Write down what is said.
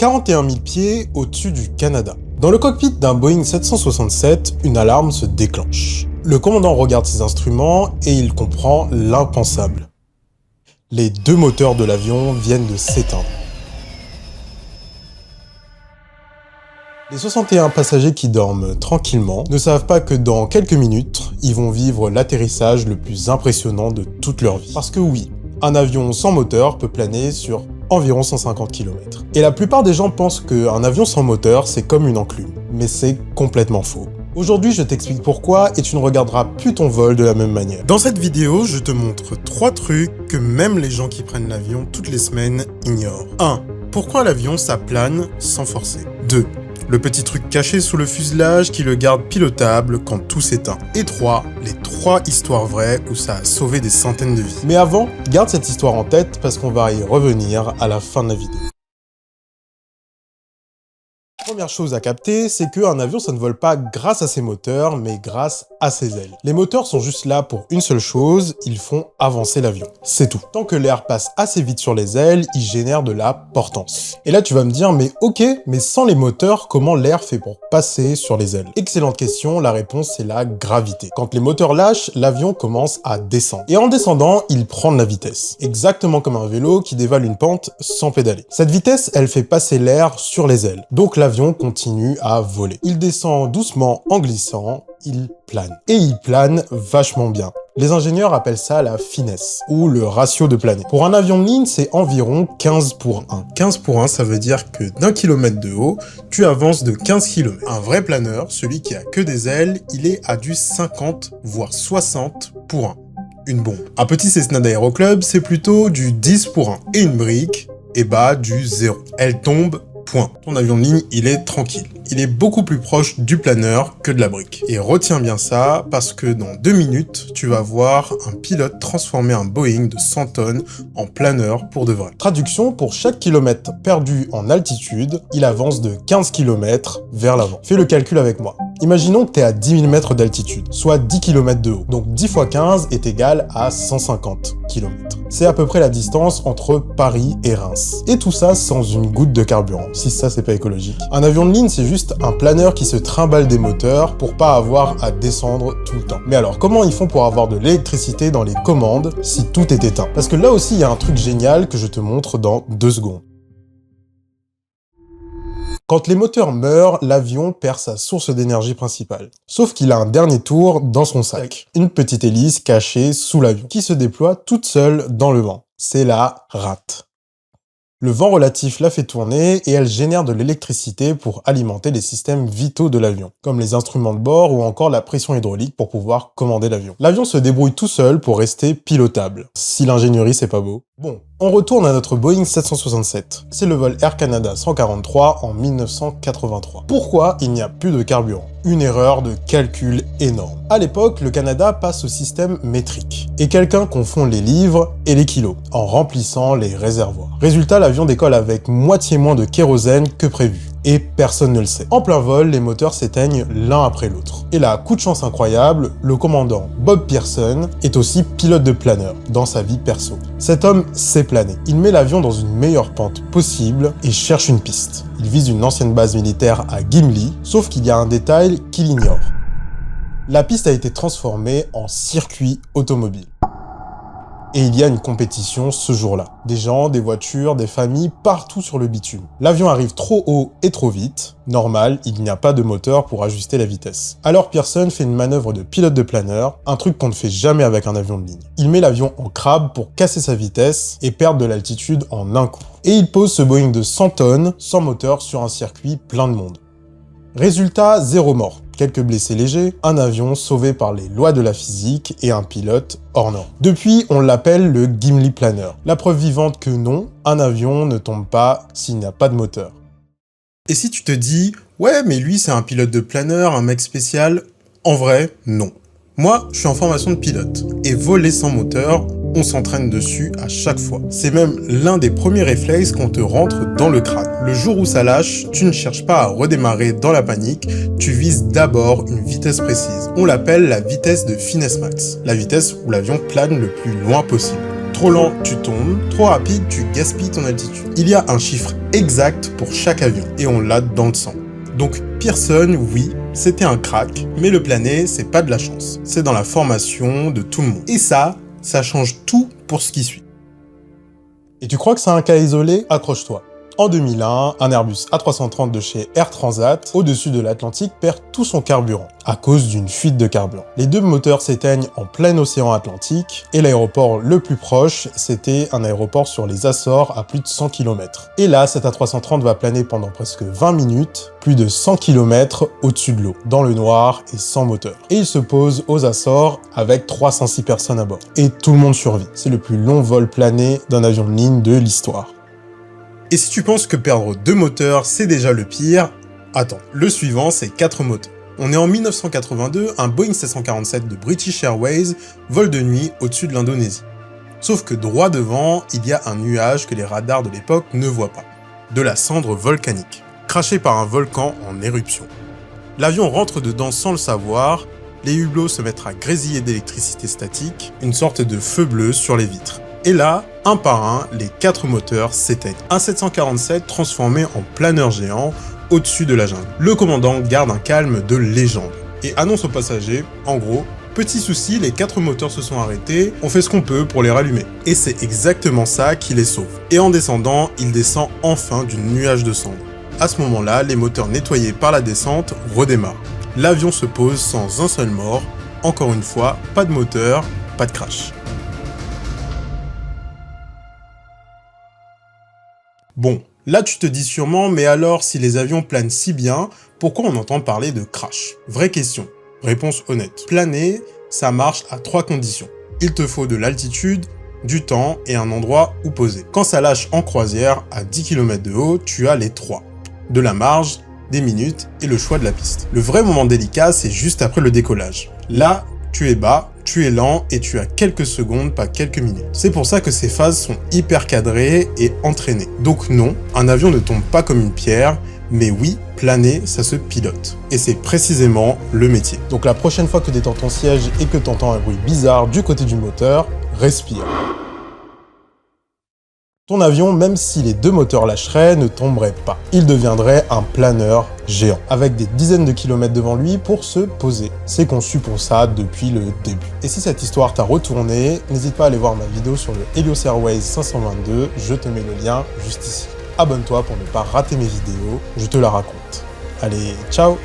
41 000 pieds au-dessus du Canada. Dans le cockpit d'un Boeing 767, une alarme se déclenche. Le commandant regarde ses instruments et il comprend l'impensable. Les deux moteurs de l'avion viennent de s'éteindre. Les 61 passagers qui dorment tranquillement ne savent pas que dans quelques minutes, ils vont vivre l'atterrissage le plus impressionnant de toute leur vie. Parce que oui, un avion sans moteur peut planer sur environ 150 km. Et la plupart des gens pensent qu'un avion sans moteur, c'est comme une enclume. Mais c'est complètement faux. Aujourd'hui, je t'explique pourquoi et tu ne regarderas plus ton vol de la même manière. Dans cette vidéo, je te montre 3 trucs que même les gens qui prennent l'avion toutes les semaines ignorent. 1. Pourquoi l'avion ça plane sans forcer. 2. Le petit truc caché sous le fuselage qui le garde pilotable quand tout s'éteint. Et 3. Les 3 histoires vraies où ça a sauvé des centaines de vies. Mais avant, garde cette histoire en tête parce qu'on va y revenir à la fin de la vidéo. Première chose à capter, c'est qu'un avion ça ne vole pas grâce à ses moteurs, mais grâce à ses ailes. Les moteurs sont juste là pour une seule chose, ils font avancer l'avion. C'est tout. Tant que l'air passe assez vite sur les ailes, ils génèrent de la portance. Et là tu vas me dire, mais ok, mais sans les moteurs, comment l'air fait pour passer sur les ailes? Excellente question, la réponse c'est la gravité. Quand les moteurs lâchent, l'avion commence à descendre. Et en descendant, il prend de la vitesse. Exactement comme un vélo qui dévale une pente sans pédaler. Cette vitesse, elle fait passer l'air sur les ailes. Donc l'avion continue à voler. Il descend doucement en glissant, il plane. Et il plane vachement bien. Les ingénieurs appellent ça la finesse, ou le ratio de planer. Pour un avion de ligne, c'est environ 15 pour 1. 15 pour 1, ça veut dire que d'un kilomètre de haut, tu avances de 15 km. Un vrai planeur, celui qui a que des ailes, il est à du 50, voire 60 pour 1. Une bombe. Un petit Cessna d'Aéroclub, c'est plutôt du 10 pour 1. Et une brique, et bah du 0. Elle tombe. Point. Ton avion de ligne, il est tranquille. Il est beaucoup plus proche du planeur que de la brique. Et retiens bien ça, parce que dans 2 minutes, tu vas voir un pilote transformer un Boeing de 100 tonnes en planeur pour de vrai. Traduction, pour chaque kilomètre perdu en altitude, il avance de 15 km vers l'avant. Fais le calcul avec moi. Imaginons que tu es à 10 000 mètres d'altitude, soit 10 km de haut. Donc 10 fois 15 est égal à 150 km. C'est à peu près la distance entre Paris et Reims. Et tout ça sans une goutte de carburant, si ça c'est pas écologique. Un avion de ligne, c'est juste un planeur qui se trimballe des moteurs pour pas avoir à descendre tout le temps. Mais alors, comment ils font pour avoir de l'électricité dans les commandes si tout est éteint? Parce que là aussi, il y a un truc génial que je te montre dans 2 secondes. Quand les moteurs meurent, l'avion perd sa source d'énergie principale. Sauf qu'il a un dernier tour dans son sac. Une petite hélice cachée sous l'avion, qui se déploie toute seule dans le vent. C'est la rate. Le vent relatif la fait tourner et elle génère de l'électricité pour alimenter les systèmes vitaux de l'avion, comme les instruments de bord ou encore la pression hydraulique pour pouvoir commander l'avion. L'avion se débrouille tout seul pour rester pilotable. Si l'ingénierie c'est pas beau. Bon, on retourne à notre Boeing 767. C'est le vol Air Canada 143 en 1983. Pourquoi il n'y a plus de carburant? Une erreur de calcul énorme. À l'époque, le Canada passe au système métrique. Et quelqu'un confond les livres et les kilos, en remplissant les réservoirs. Résultat, l'avion décolle avec moitié moins de kérosène que prévu. Et personne ne le sait. En plein vol, les moteurs s'éteignent l'un après l'autre. Et là, coup de chance incroyable, le commandant Bob Pearson est aussi pilote de planeur dans sa vie perso. Cet homme sait planer. Il met l'avion dans une meilleure pente possible et cherche une piste. Il vise une ancienne base militaire à Gimli, sauf qu'il y a un détail qu'il ignore. La piste a été transformée en circuit automobile. Et il y a une compétition ce jour-là. Des gens, des voitures, des familles, partout sur le bitume. L'avion arrive trop haut et trop vite. Normal, il n'y a pas de moteur pour ajuster la vitesse. Alors Pearson fait une manœuvre de pilote de planeur, un truc qu'on ne fait jamais avec un avion de ligne. Il met l'avion en crabe pour casser sa vitesse et perdre de l'altitude en un coup. Et il pose ce Boeing de 100 tonnes, sans moteur, sur un circuit plein de monde. Résultat, 0 mort. Quelques blessés légers, un avion sauvé par les lois de la physique et un pilote hors norme. Depuis, on l'appelle le Gimli Planner. La preuve vivante que non, un avion ne tombe pas s'il n'y a pas de moteur. Et si tu te dis, ouais, mais lui c'est un pilote de planeur, un mec spécial, en vrai, non. Moi, je suis en formation de pilote, et voler sans moteur, on s'entraîne dessus à chaque fois. C'est même l'un des premiers réflexes qu'on te rentre dans le crâne. Le jour où ça lâche, tu ne cherches pas à redémarrer dans la panique, tu vises d'abord une vitesse précise. On l'appelle la vitesse de finesse max, la vitesse où l'avion plane le plus loin possible. Trop lent, tu tombes. Trop rapide, tu gaspilles ton altitude. Il y a un chiffre exact pour chaque avion, et on l'a dans le sang. Donc Pearson, oui, c'était un crack, mais le planer, c'est pas de la chance. C'est dans la formation de tout le monde. Et ça change tout pour ce qui suit. Et tu crois que c'est un cas isolé? Accroche-toi. En 2001, un Airbus A330 de chez Air Transat, au-dessus de l'Atlantique, perd tout son carburant, à cause d'une fuite de carburant. Les deux moteurs s'éteignent en plein océan Atlantique, et l'aéroport le plus proche, c'était un aéroport sur les Açores à plus de 100 km. Et là, cet A330 va planer pendant presque 20 minutes, plus de 100 km au-dessus de l'eau, dans le noir et sans moteur. Et il se pose aux Açores avec 306 personnes à bord. Et tout le monde survit. C'est le plus long vol plané d'un avion de ligne de l'histoire. Et si tu penses que perdre 2 moteurs, c'est déjà le pire, attends, le suivant, c'est 4 moteurs. On est en 1982, un Boeing 747 de British Airways vole de nuit au-dessus de l'Indonésie. Sauf que droit devant, il y a un nuage que les radars de l'époque ne voient pas. De la cendre volcanique, crachée par un volcan en éruption. L'avion rentre dedans sans le savoir, les hublots se mettent à grésiller d'électricité statique, une sorte de feu bleu sur les vitres. Et là, un par un, les 4 moteurs s'éteignent. Un 747 transformé en planeur géant au-dessus de la jungle. Le commandant garde un calme de légende et annonce aux passagers, en gros, petit souci, les 4 moteurs se sont arrêtés, on fait ce qu'on peut pour les rallumer. Et c'est exactement ça qui les sauve. Et en descendant, il descend enfin du nuage de cendres. À ce moment-là, les moteurs nettoyés par la descente redémarrent. L'avion se pose sans un seul mort. Encore une fois, pas de moteur, pas de crash. Bon, là tu te dis sûrement, mais alors si les avions planent si bien, pourquoi on entend parler de crash? Vraie question. Réponse honnête. Planer, ça marche à 3 conditions. Il te faut de l'altitude, du temps et un endroit où poser. Quand ça lâche en croisière, à 10 km de haut, tu as les 3. De la marge, des minutes et le choix de la piste. Le vrai moment délicat, c'est juste après le décollage. Là, tu es bas, tu es lent et tu as quelques secondes, pas quelques minutes. C'est pour ça que ces phases sont hyper cadrées et entraînées. Donc non, un avion ne tombe pas comme une pierre, mais oui, planer, ça se pilote. Et c'est précisément le métier. Donc la prochaine fois que tu es dans ton siège et que tu entends un bruit bizarre du côté du moteur, respire. Ton avion, même si les 2 moteurs lâcheraient, ne tomberait pas. Il deviendrait un planeur géant, avec des dizaines de kilomètres devant lui pour se poser. C'est conçu pour ça depuis le début. Et si cette histoire t'a retourné, n'hésite pas à aller voir ma vidéo sur le Helios Airways 522, je te mets le lien juste ici. Abonne-toi pour ne pas rater mes vidéos, je te la raconte. Allez, ciao!